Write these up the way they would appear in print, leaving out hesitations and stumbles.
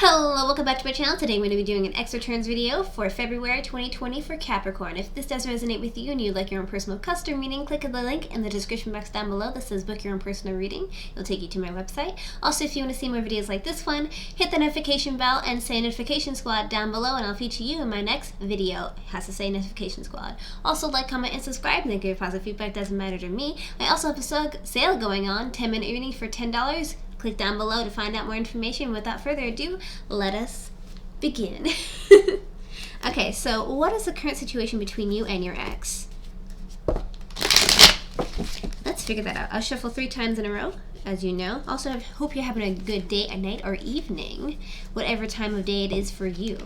Hello, welcome back to my channel. Today I'm going to be doing an X returns video for February 2020 for Capricorn. If this does resonate with you and you'd like your own personal custom reading, click on the link in the description box down below that says book your own personal reading. It'll take you to my website. Also, if you want to see more videos like this one, hit the notification bell and say Notification Squad down below and I'll feature you in my next video. It has to say Notification Squad. Also, like, comment, and subscribe and give positive feedback. Doesn't matter to me. I also have a sale going on, 10-minute reading for $10. Click down below to find out more information. Without further ado, let us begin. Okay, so what is the current situation between you and your ex? Let's figure that out. I'll shuffle 3 times in a row, as you know. Also, I hope you're having a good day, at night, or evening, whatever time of day it is for you.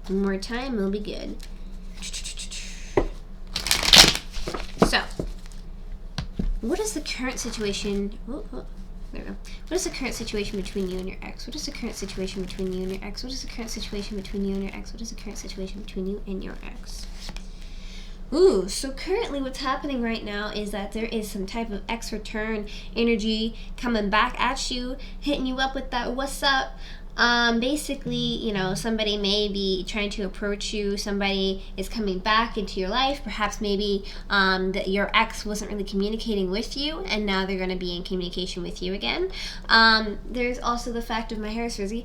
One more time, we'll be good. So, what is the current situation? There we go. What is the current situation between you and your ex? What is the current situation between you and your ex? What is the current situation between you and your ex? What is the current situation between you and your ex? Ooh, so currently what's happening right now is that there is some type of ex return energy coming back at you, hitting you up with that what's up. Basically, you know, somebody may be trying to approach you, somebody is coming back into your life, perhaps maybe that your ex wasn't really communicating with you, and now they're going to be in communication with you again. There's also the fact of my hair is frizzy.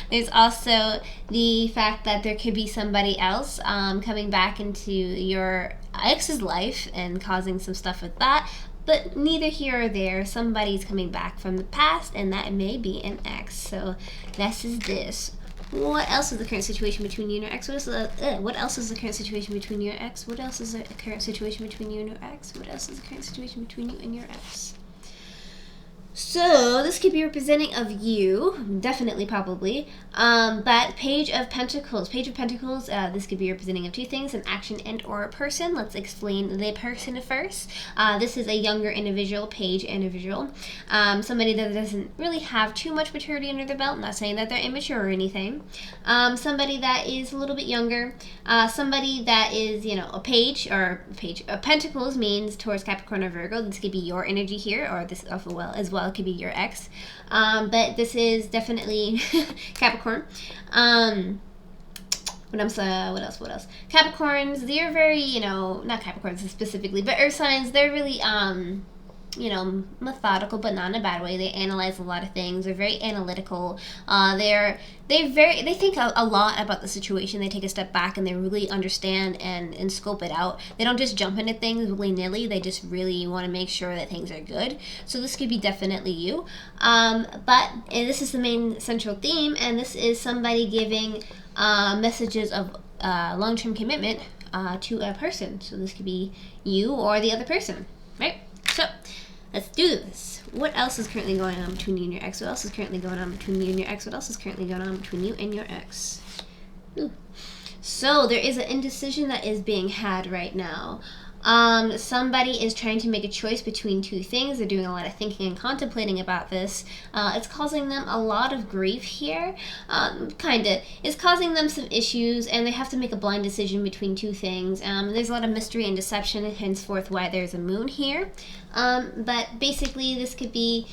There's also the fact that there could be somebody else coming back into your ex's life and causing some stuff with that. But neither here or there, somebody's coming back from the past, and that may be an ex. So this is this. What else is the current situation between you and your ex? What else is the current situation between you and your ex? What else is the current situation between you and your ex? What else is the current situation between you and your ex? So this could be representing of you, definitely, probably, but Page of Pentacles. Page of Pentacles, this could be representing of 2 things, an action and or a person. Let's explain the person first. This is a younger individual, page individual, somebody that doesn't really have too much maturity under their belt. I'm not saying that they're immature or anything. Somebody that is a little bit younger, somebody that is, you know, a page, or Page of Pentacles means towards Capricorn or Virgo. This could be your energy here, or this as well. It could be your ex, but this is definitely Capricorn. What else? Capricorns, they're very, you know, not Capricorns specifically, but earth signs, they're really, you know, methodical, but not in a bad way. They analyze a lot of things. They're very analytical. They think a lot about the situation. They take a step back and they really understand and scope it out. They don't just jump into things willy-nilly. They just really want to make sure that things are good. So this could be definitely you. But this is the main central theme, and this is somebody giving messages of long-term commitment to a person. So this could be you or the other person, right? So, let's do this. What else is currently going on between you and your ex? What else is currently going on between you and your ex? What else is currently going on between you and your ex? Ooh. So, there is an indecision that is being had right now. Somebody is trying to make a choice between 2 things. They're doing a lot of thinking and contemplating about this. It's causing them a lot of grief here. It's causing them some issues, and they have to make a blind decision between 2 things. There's a lot of mystery and deception, henceforth why there's a moon here. But basically this could be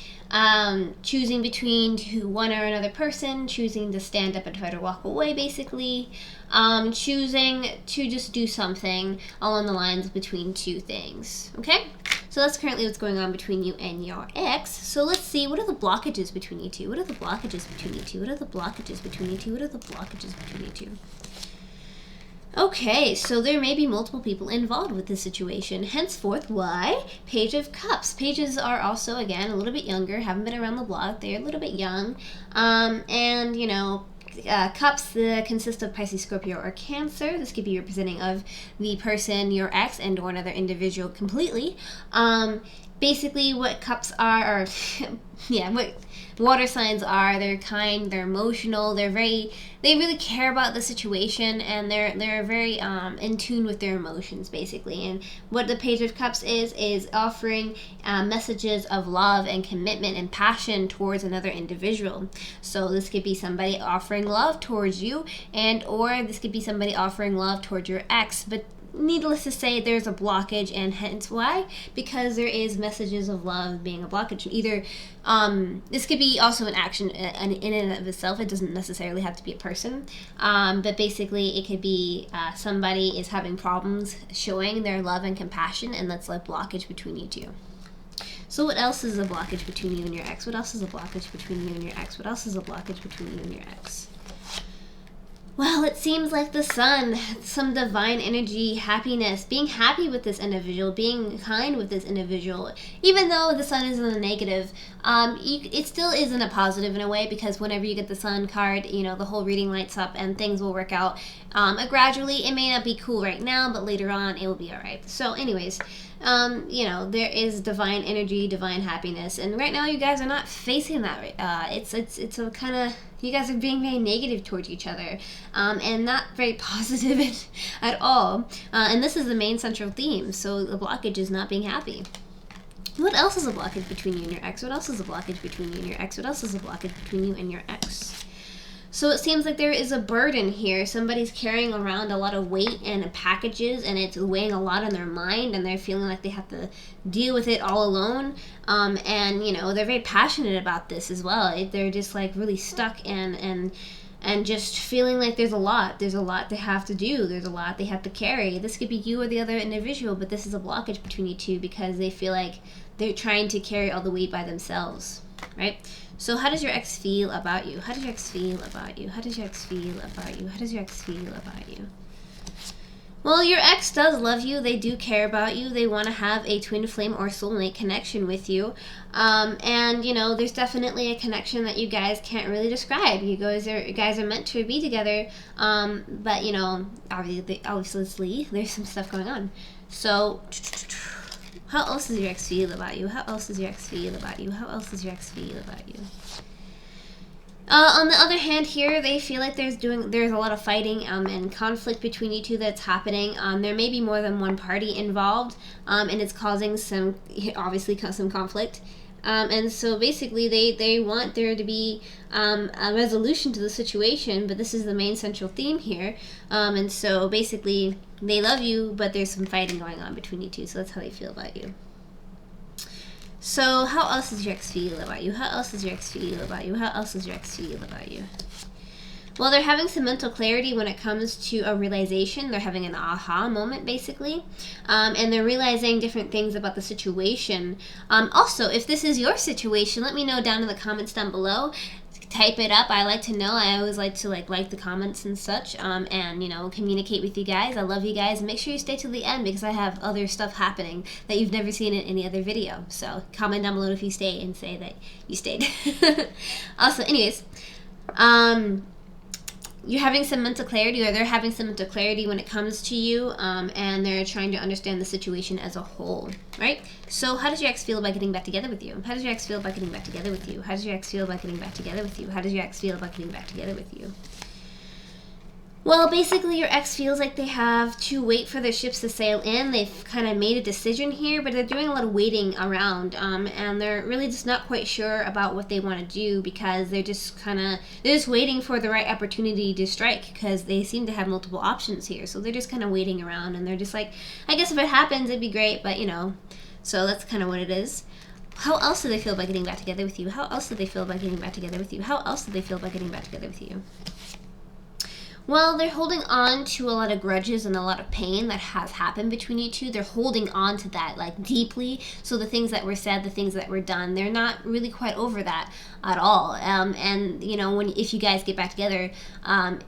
choosing between one or another person, choosing to stand up and try to walk away, basically. Choosing to just do something along the lines between 2 things. Okay? So that's currently what's going on between you and your ex. So let's see, what are the blockages between you 2? What are the blockages between you 2? What are the blockages between you 2? What are the blockages between you 2? Okay, so there may be multiple people involved with this situation. Henceforth, why? Page of Cups. Pages are also, again, a little bit younger, haven't been around the block. They're a little bit young. And, you know, Cups consist of Pisces, Scorpio, or Cancer. This could be representing of the person, your ex, and or another individual completely. Basically, what Cups are, or yeah, what water signs are, they're kind, they're emotional, they really care about the situation, and they're very in tune with their emotions, basically. And what the Page of Cups is offering messages of love and commitment and passion towards another individual. So this could be somebody offering love towards you, and or this could be somebody offering love towards your ex. But needless to say, there's a blockage, and hence why, because there is messages of love being a blockage. Either this could be also an action in and of itself. It doesn't necessarily have to be a person, but basically it could be somebody is having problems showing their love and compassion, and that's like blockage between you two. So what else is a blockage between you and your ex? What else is a blockage between you and your ex? What else is a blockage between you and your ex? Well, it seems like the sun, some divine energy, happiness, being happy with this individual, being kind with this individual. Even though the sun is in a negative, it still is in a positive in a way, because whenever you get the sun card, you know, the whole reading lights up and things will work out gradually. It may not be cool right now, but later on it will be all right. So anyways, you know, there is divine energy, divine happiness, and right now you guys are not facing that. It's a kind of, you guys are being very negative towards each other, and not very positive at all. And this is the main central theme. So the blockage is not being happy. What else is a blockage between you and your ex? What else is a blockage between you and your ex? What else is a blockage between you and your ex? So it seems like there is a burden here. Somebody's carrying around a lot of weight and packages, and it's weighing a lot on their mind, and they're feeling like they have to deal with it all alone. And, you know, they're very passionate about this as well. They're just, like, really stuck and just feeling like there's a lot. There's a lot they have to do. There's a lot they have to carry. This could be you or the other individual, but this is a blockage between you two because they feel like they're trying to carry all the weight by themselves, right? So how does your ex feel about you? How does your ex feel about you? How does your ex feel about you? How does your ex feel about you? Well, your ex does love you. They do care about you. They want to have a twin flame or soulmate connection with you. And, you know, there's definitely a connection that you guys can't really describe. You guys are meant to be together. But, you know, obviously there's some stuff going on. So how else does your ex feel about you? How else does your ex feel about you? How else does your ex feel about you? On the other hand, here they feel like there's a lot of fighting and conflict between you two that's happening. There may be more than one party involved, and it's causing some conflict. And so basically, they want there to be a resolution to the situation, but this is the main central theme here. And so basically, they love you, but there's some fighting going on between you two. So that's how they feel about you. So how else does your ex feel about you? How else does your ex feel about you? How else does your ex feel about you? Well, they're having some mental clarity when it comes to a realization. They're having an aha moment, basically. And they're realizing different things about the situation. Also, if this is your situation, let me know down in the comments down below. Type it up. I like to know. I always like to like the comments and such, and, you know, communicate with you guys. I love you guys. Make sure you stay till the end because I have other stuff happening that you've never seen in any other video. So comment down below if you stay and say that you stayed. Also, anyways, you're having some mental clarity, or they're having some mental clarity when it comes to you, and they're trying to understand the situation as a whole, right? So how does your ex feel about getting back together with you? How does your ex feel about getting back together with you? How does your ex feel about getting back together with you? How does your ex feel about getting back together with you? Well, basically, your ex feels like they have to wait for their ships to sail in. They've kind of made a decision here, but they're doing a lot of waiting around, and they're really just not quite sure about what they want to do because they're just waiting for the right opportunity to strike because they seem to have multiple options here. So they're just kind of waiting around, and they're just like, I guess if it happens, it'd be great, but, you know, so that's kind of what it is. How else do they feel about getting back together with you? How else do they feel about getting back together with you? How else do they feel about getting back together with you? Well, they're holding on to a lot of grudges and a lot of pain that has happened between you two. They're holding on to that, like, deeply. So the things that were said, the things that were done, they're not really quite over that at all. And, you know, if you guys get back together,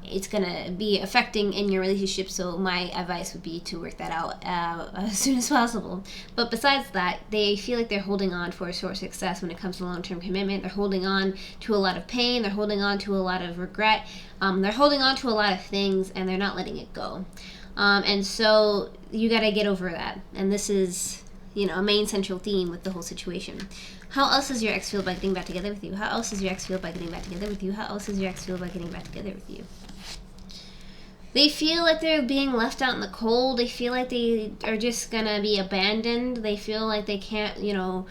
it's going to be affecting in your relationship. So my advice would be to work that out as soon as possible. But besides that, they feel like they're holding on for a source of success when it comes to long-term commitment. They're holding on to a lot of pain. They're holding on to a lot of regret. They're holding on to a lot of things, and they're not letting it go. And so you got to get over that. And this is, you know, a main central theme with the whole situation. How else does your ex feel about getting back together with you? How else does your ex feel about getting back together with you? How else does your ex feel about getting back together with you? They feel like they're being left out in the cold. They feel like they are just going to be abandoned. They feel like they can't, you know,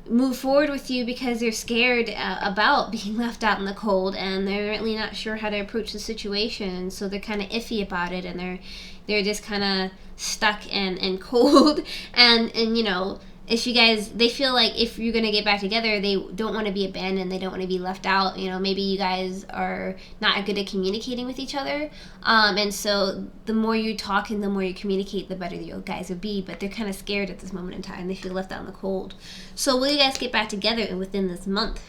move forward with you because they're scared about being left out in the cold, and they're really not sure how to approach the situation, so they're kind of iffy about it, and they're just kind of stuck and cold. And you know, if you guys, they feel like if you're going to get back together, they don't want to be abandoned, they don't want to be left out. You know, maybe you guys are not good at communicating with each other, and so the more you talk and the more you communicate, the better you guys will be. But they're kind of scared at this moment in time, they feel left out in the cold. So will you guys get back together within this month?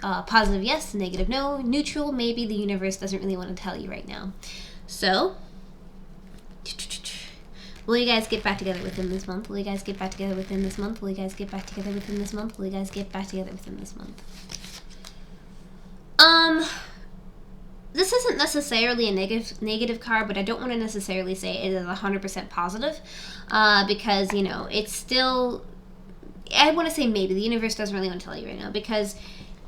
Positive yes, negative no, neutral maybe. The universe doesn't really want to tell you right now. So will you guys get back together within this month? Will you guys get back together within this month? Will you guys get back together within this month? Will you guys get back together within this month? This isn't necessarily a negative card, but I don't want to necessarily say it is 100% positive, because, you know, it's still, I want to say maybe. The universe doesn't really want to tell you right now, because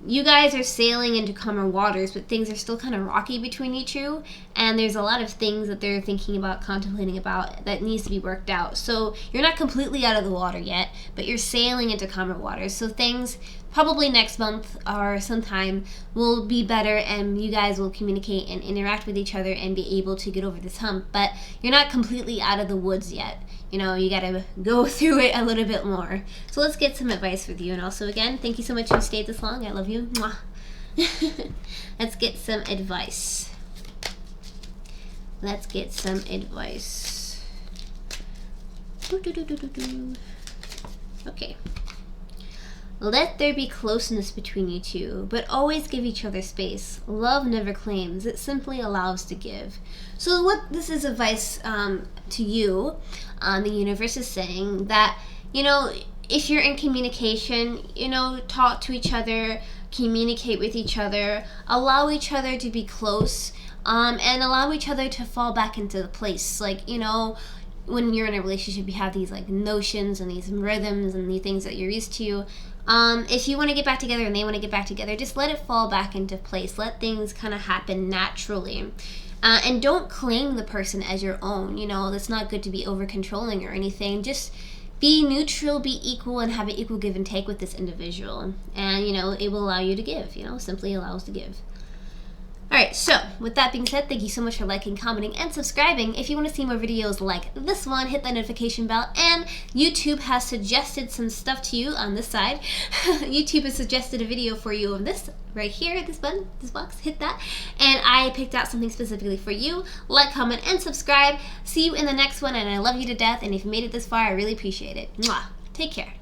you guys are sailing into calmer waters, but things are still kind of rocky between you two, and there's a lot of things that they're thinking about, contemplating about, that needs to be worked out. So you're not completely out of the water yet, but you're sailing into calmer waters. So things probably next month or sometime will be better, and you guys will communicate and interact with each other and be able to get over this hump. But you're not completely out of the woods yet. You know, you gotta go through it a little bit more. So let's get some advice with you. And also, again, thank you so much you stayed this long. I love you. Mwah. Let's get some advice. Let's get some advice. Okay. Let there be closeness between you two, but always give each other space. Love never claims, it simply allows to give. So what this is advice to you, the universe is saying that, you know, if you're in communication, you know, talk to each other, communicate with each other, allow each other to be close, and allow each other to fall back into the place. Like, you know, when you're in a relationship, you have these like notions and these rhythms and the things that you're used to. If you want to get back together and they want to get back together, just let it fall back into place. Let things kind of happen naturally. And don't claim the person as your own. You know, it's not good to be over controlling or anything. Just be neutral, be equal, and have an equal give and take with this individual. And, you know, it will allow you to give. You know, simply allows to give. Alright, so with that being said, thank you so much for liking, commenting, and subscribing. If you want to see more videos like this one, hit that notification bell. And YouTube has suggested some stuff to you on this side. YouTube has suggested a video for you of this right here, this button, this box, hit that. And I picked out something specifically for you. Like, comment, and subscribe. See you in the next one, and I love you to death. And if you made it this far, I really appreciate it. Mwah. Take care.